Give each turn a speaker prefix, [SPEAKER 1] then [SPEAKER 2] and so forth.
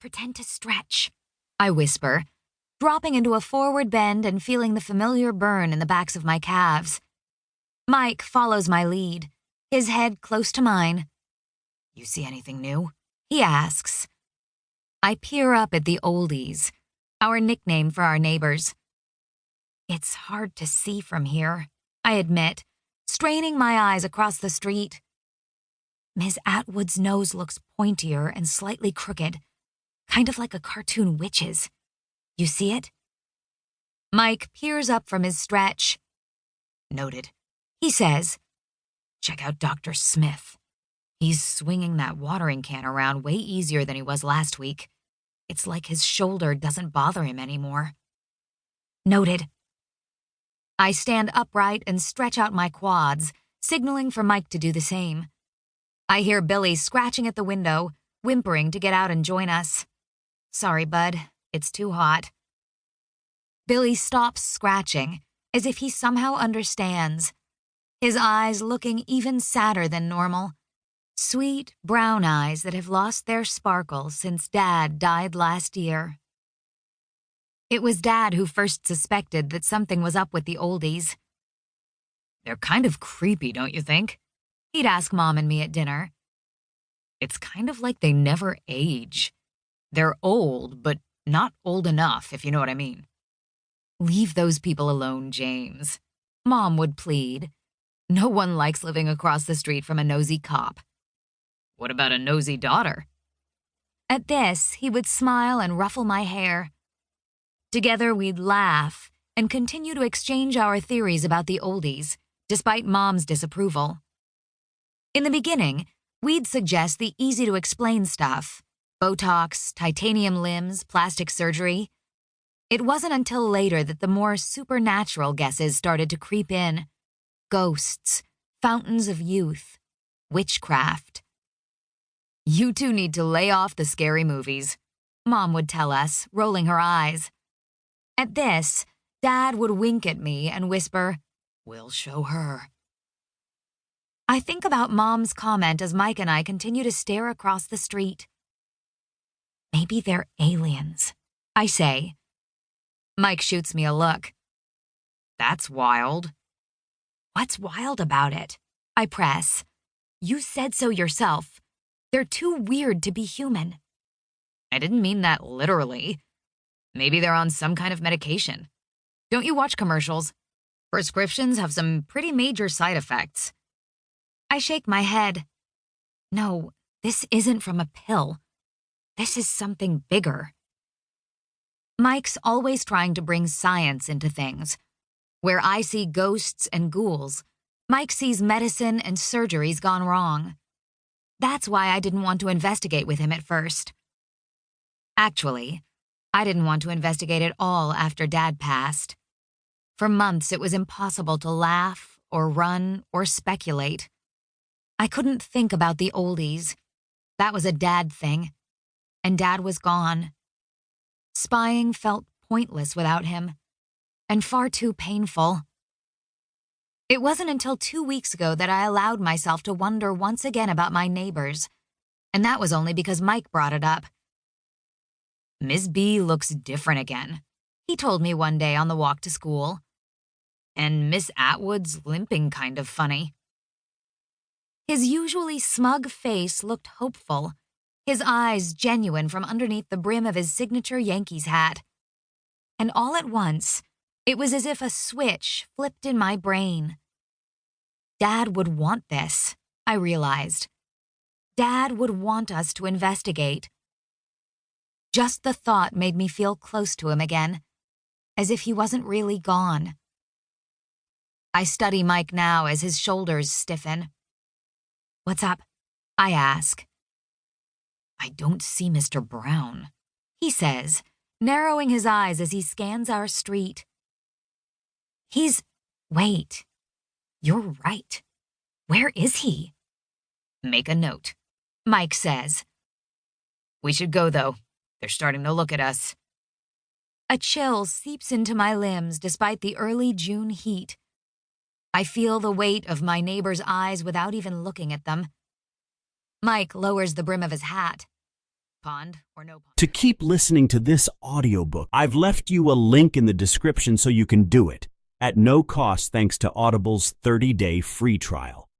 [SPEAKER 1] pretend to stretch," I whisper, dropping into a forward bend and feeling the familiar burn in the backs of my calves. Mike follows my lead, his head close to mine. "You see anything new?" he asks. I peer up at the oldies, our nickname for our neighbors. It's hard to see from here, I admit, straining my eyes across the street. Ms. Atwood's nose looks pointier and slightly crooked, kind of like a cartoon witch's. You see it? Mike peers up from his stretch. "Noted," he says. "Check out Dr. Smith. He's swinging that watering can around way easier than he was last week. It's like his shoulder doesn't bother him anymore." Noted. I stand upright and stretch out my quads, signaling for Mike to do the same. I hear Billy scratching at the window, whimpering to get out and join us. "Sorry, bud. It's too hot." Billy stops scratching, as if he somehow understands, his eyes looking even sadder than normal. Sweet, brown eyes that have lost their sparkle since Dad died last year. It was Dad who first suspected that something was up with the oldies. "They're kind of creepy, don't you think?" He'd ask Mom and me at dinner. "It's kind of like they never age. They're old, but not old enough, if you know what I mean." "Leave those people alone, James," Mom would plead. "No one likes living across the street from a nosy cop." "What about a nosy daughter?" At this, he would smile and ruffle my hair. Together, we'd laugh and continue to exchange our theories about the oldies, despite Mom's disapproval. In the beginning, we'd suggest the easy-to-explain stuff: Botox, titanium limbs, plastic surgery. It wasn't until later that the more supernatural guesses started to creep in: ghosts, fountains of youth, witchcraft. "You two need to lay off the scary movies," Mom would tell us, rolling her eyes. At this, Dad would wink at me and whisper, "We'll show her." I think about Mom's comment as Mike and I continue to stare across the street. "Maybe they're aliens," I say. Mike shoots me a look. "That's wild." "What's wild about it?" I press. "You said so yourself. They're too weird to be human." "I didn't mean that literally. Maybe they're on some kind of medication. Don't you watch commercials? Prescriptions have some pretty major side effects." I shake my head. "No, this isn't from a pill. This is something bigger." Mike's always trying to bring science into things. Where I see ghosts and ghouls, Mike sees medicine and surgeries gone wrong. That's why I didn't want to investigate with him at first. Actually, I didn't want to investigate at all after Dad passed. For months, it was impossible to laugh or run or speculate. I couldn't think about the oldies. That was a Dad thing. And Dad was gone. Spying felt pointless without him, and far too painful. It wasn't until 2 weeks ago that I allowed myself to wonder once again about my neighbors, and that was only because Mike brought it up. "Miss B looks different again," he told me one day on the walk to school. "And Miss Atwood's limping kind of funny." His usually smug face looked hopeful, his eyes genuine from underneath the brim of his signature Yankees hat. And all at once, it was as if a switch flipped in my brain. Dad would want this, I realized. Dad would want us to investigate. Just the thought made me feel close to him again, as if he wasn't really gone. I study Mike now as his shoulders stiffen. "What's up?" I ask. "I don't see Mr. Brown," he says, narrowing his eyes as he scans our street. Wait, you're right. Where is he?" "Make a note," Mike says. "We should go, though. They're starting to look at us." A chill seeps into my limbs despite the early June heat. I feel the weight of my neighbor's eyes without even looking at them. Mike lowers the brim of his hat. pond or no pond.
[SPEAKER 2] To keep listening to this audiobook, I've left you a link in the description so you can do it at no cost thanks to Audible's 30-day free trial.